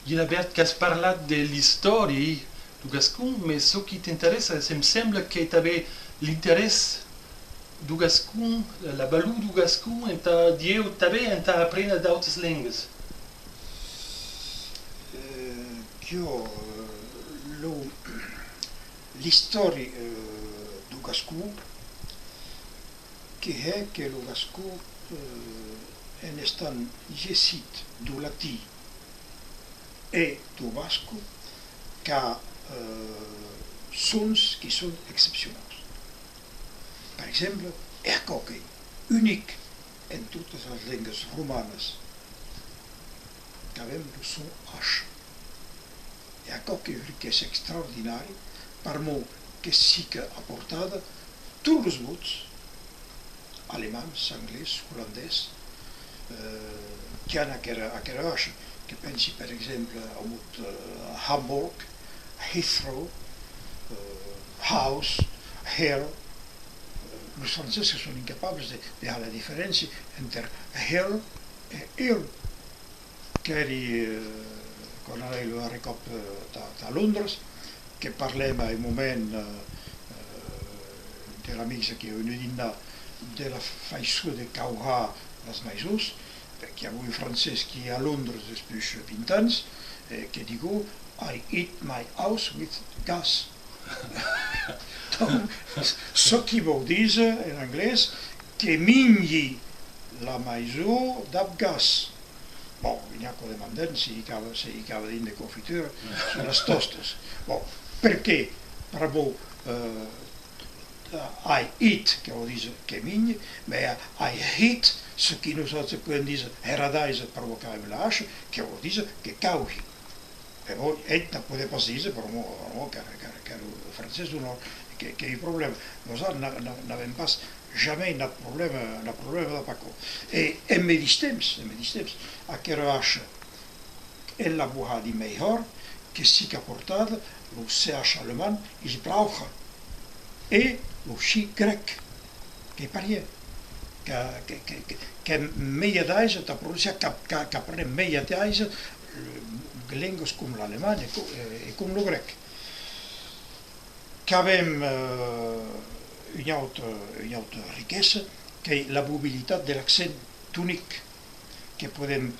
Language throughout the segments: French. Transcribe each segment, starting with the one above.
Gilbert, que has parlat de l'història du Gascon, mais ce qui t'intéressa, em sembla que també l'interès du Gascon, la balou du Gascon, dieu també enta aprendre d'autres línguas. Io l'histoire du Gascon, che è che lo Gascon è un gesit du latí e du basco que sons qui són excepcionals. Per exemple, è qualche unic en totes les llengues romanes que avem el son H. È qualche que és extraordinari per molt que sí que ha portat tots els mots alemands, anglès, holandès que han aquella H, que pensi per exemple al mot Hamburg, Heathrow, House, Hell. Els francesos són incapables de fer la diferència entre Hell i Hill, que era quan era el darrer cop a Londres, que parlem a un moment de l'amics que heu dit de la façó de caurar les maisons, perquè avui francès qui a Londres després 20 anys, que diu I eat my house with gas. Donc, ce qui vol dir en anglès que mengi la maison amb gas. Bon, n'hi ha que demanen si hi acaba dins de confitura són les tostes. Bon, perquè per bo I eat, que vol dir que mengi, però I hate, ce que nosaltres podem dir heredar provocar amb la H, que vol dir que caugi. Però ell no podia pas dir, però que el francès d'un que hi ha problema. Nosaltres n'avem pas jamais un problema de Paco. E em medis temps, aquella H è la buha di mejor, che si che ha portato lo CH alemán, ich brauche, e lo C grec, che parie, che meglio d'aise, da pronunciare che apprende meglio d'aise, lingue come l'alemán e come lo grec. Che abbiamo un'altra ricchezza, che è la mobilità dell'accent tonique, che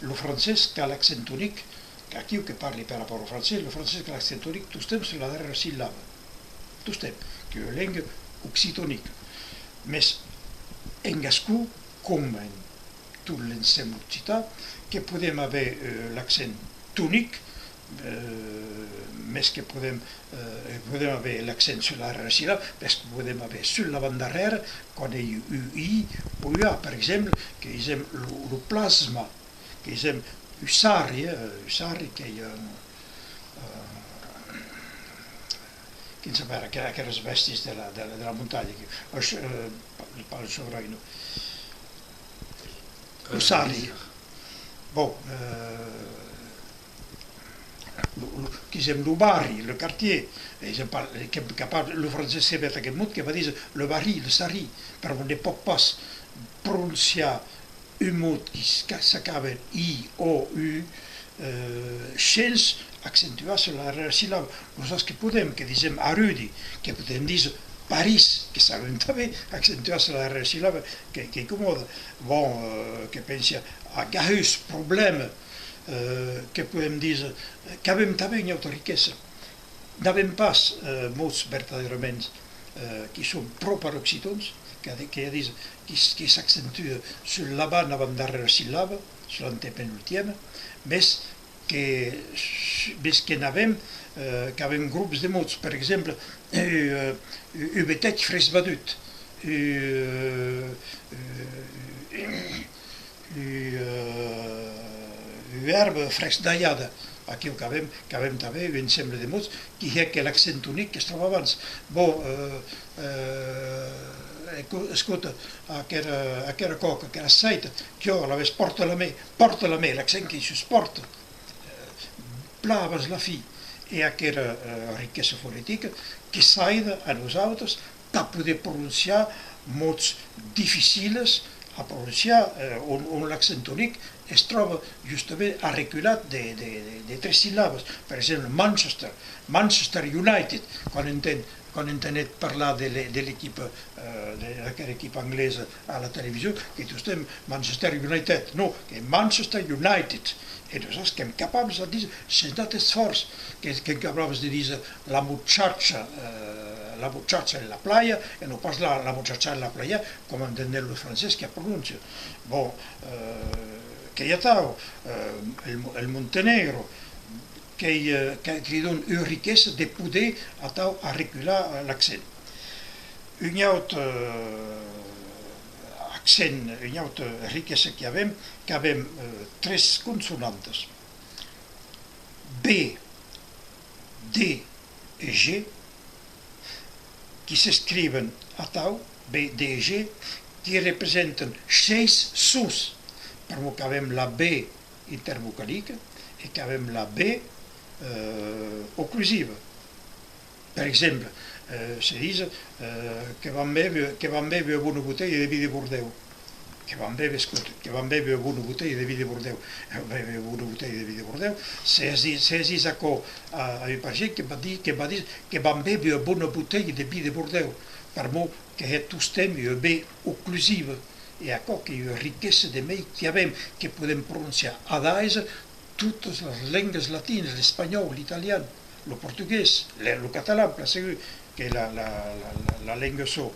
lo francès che ha l'accent tonique, che aquí che parli per rapport al francès, lo francès che ha l'accent tonique, tu temps c'est la darrera sillaba, tu temps, que è una lingua occitonique. Mais en gascó, come in tutto l'insieme occità, che possiamo avere l'accent tonique, mais que podem haver l'accent sur la darrera síl·laba, parce que podem haver sur la banda darrere, quan hi ha UI o UA, per exemple, que és el plasma, que és Usari, que hi ha quin sapere, aquelles bèsties de la muntanya, parlo sobre Usari. Bon, que és el barri, el quartier, que parla el francès sempre aquest mot, que va dir el barri, el sari, però on ne pot pas pronunciar un mot qui s'acaba en I, O, U, sense accentuar sur la darrera síl·laba. Nosaltres que podem, que diem Arudi, que podem dir París, que sabem també accentuar sur la darrera síl·laba, que incomoda. Bon, que pensa a Gahus, problema, que podem dir que avem també una altra riquesa. N'avem pas mots verdaderament que són propres occitons, que s'accentua sur la banda avant darrera síl·laba, sur l'antepenultiema, més que n'avem grups de mots, per exemple, ubetec fresbadut, verbe fresdallada, aquí que avem també un ensemble de mots, que hi ha l'accent únic que es troba abans. Bon, escolta, aquella coca, aquella saita, que jo a la vegada porta la me, l'accent que això es porta, pla abans la fi, i aquella riquesa fonética que s'aida a nosaltres per poder pronunciar mots difícils a pronunciar l'accent tònic es troba justament arreculat de tres síl·labes. Per exemple, Manchester, Manchester United, quan entenem parlar de l'equip anglesa a la televisió, que tu estem Manchester United, no, que Manchester United. E nosaltres que hem capables de dir, sense dat esforç, que hem capables de dir la muchacha en la playa, e no pas la muchacha en la playa, com entenen els francesos que pronuncien. Bon, que ja tau, el Montenegro, que dona una riquesa de poder a tau a recular l'accent. Un altre accent, una altra riquesa que avem tres consonantes, B, D e G, que s'escriuen a tau, B, D e G, que representen 6 sons, per que avem la B intervocalica e que avem la B occlusiva. Per exemple, se dice che van bere una bottiglia di vino di Bordeaux, che van bere una bottiglia di vino di Bordeaux, beve una bottiglia di vino di Bordeaux, se es dice a un parcet che va dire che van bere una buona bottiglia di vino di Bordeaux, per mo che è tu stemmi una B occlusiva, e a co che è una ricchezza di me che abbiamo, che possiamo pronunciare ad tutte le lingue latine, l'espagnolo, l'italiano, lo portuguese, lo catalano, che è la lingua so.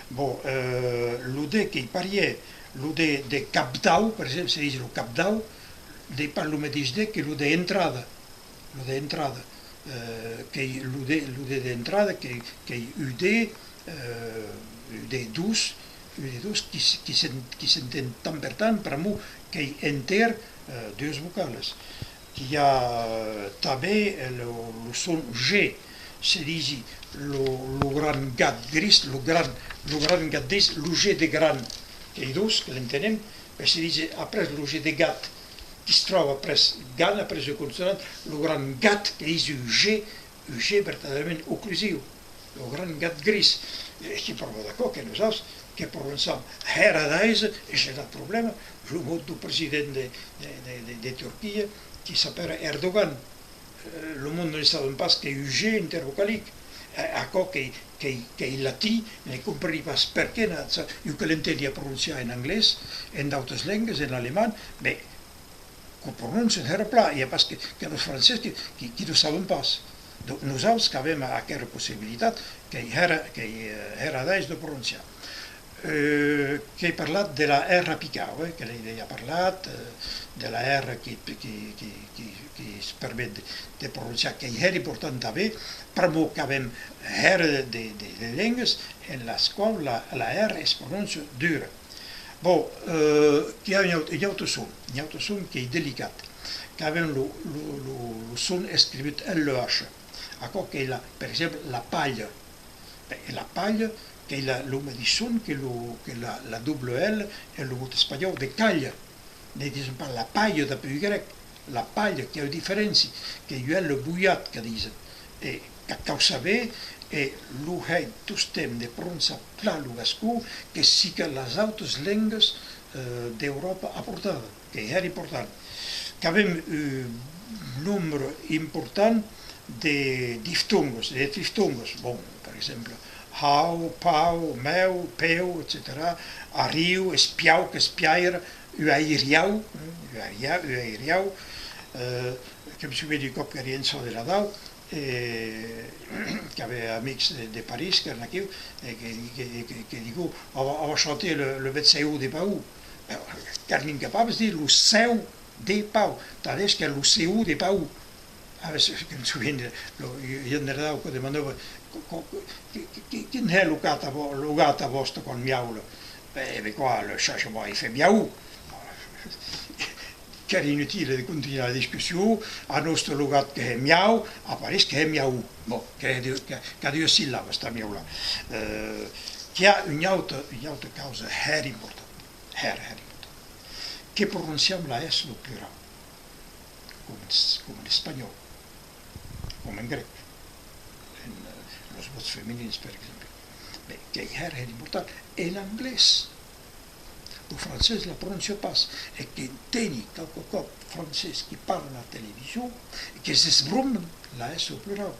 Bon, l'UD che parlait, l'UD de Capdau, per esempio, si dice lo Capdau, de parlo mateix che l'UD entrada, che l'UD d'entrada, che UD, UD dus, qui s'entén tant per tant, per mo, que enter dues vocales. Hi ha també el son G, se dice lo gran gat gris, lo gran gat gris, lo G de gran, que hi dos, que l'entenem, però se dice après lo G de gat, que es troba après gat, après el consonant, lo gran gat, que és un G verdaderament occlusiu, lo gran gat gris. Que prova d'acord que nosaltres, que pronunciam Heradise, e c'è un problema, il mot du president de Turquia, qui s'appelle Erdogan. Le monde ne savait pas que un G intervocalique, encore que latí, ne comprenait pas perché, io che l'entendia pronunciare in inglese, in d'autres langues, in alemán, mais que pronuncien herpla, et parce que les Français qui ne savent pas. Donc nosaltres que avem aquesta possibilitat que Heradise de pronunciar. Que he parlat de la R picau, que l'he parlat, de la R que es permet de pronunciar, que és important també, per mo que avem R de llengues en les quals la R es pronuncia dura. Bon, hi ha un altre son que és delicat, que avem el son escrit en l'H. Que è per esempio la paglia, la paglia che è lo medicine che la double L è il mot spagnolo de caglia, ne dicono pas la paglia da più greco, la paglia che ha differenze, che è il buiat che dicono, e che causa bé e lo è tu stem de pronunciare clar lo gascú che sí que les altres lengues d'Europa ha portat, que era important. Que avem un numero important de diftongos, de triftongos, bon, per exemple, hau, pau, meu, peu, etc. Arriu, espiau, que espiaire, uairiau, que em souviens du cop que rien so de la dau, que avait amics de Paris, que eren aquí, que digo, va chanter le vetseu de Pau. Que eren incapables de dir lo seu de Pau, tales que lo seu de Pau. A veces que em souviens, io ne dau que demandava, quin è lo gata vostra quan miaula? Beh, qua le changement il fait miau. Che era inutile di continuare la discussione, a nostro lugar che è miau, a Paris che è miau, che ha due sillabe sta miaula. Che ha un'altra causa importante, che pronunciamo la S no plural, come in spagnolo, come in greco, in los vots femenins per esempio. Beh, che è importante, è l'inglese. le français la prononce pas. Et que teni quelque cop français qui parle à la télévision, et que se sbrumen la S au plural.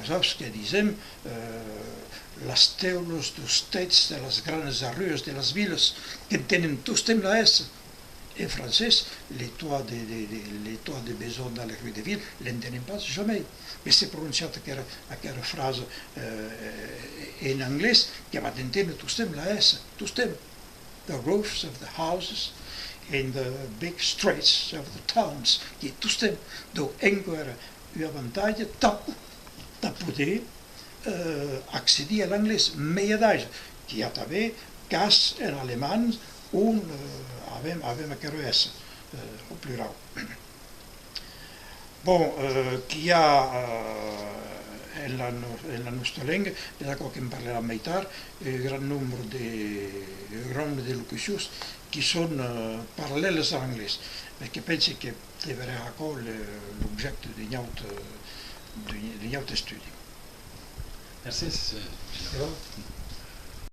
Saps que dizem les teules dels tets de les grans arrues de les viles que tenen tostem la S. En français, les toits de maisons dans les rues de ville l'entenen pas jamais. Mais c'est prononcé aquella phrase en anglais que va entendre tostem la S. Tostem. The roofs of the houses and the big streets of the towns. Que tostem. Donc, encara un avantage de poder accedir a l'anglès meilleur qui y a també cas en alemany on avem aquella S au plural. Bon, qui hi ha en la nostra llengua, és aquell que en parlarà més tard, gran nombre de locucions que són paral·leles a l'anglès, perquè penso que deverà acollir l'objecte d'un altre estudi. Merci.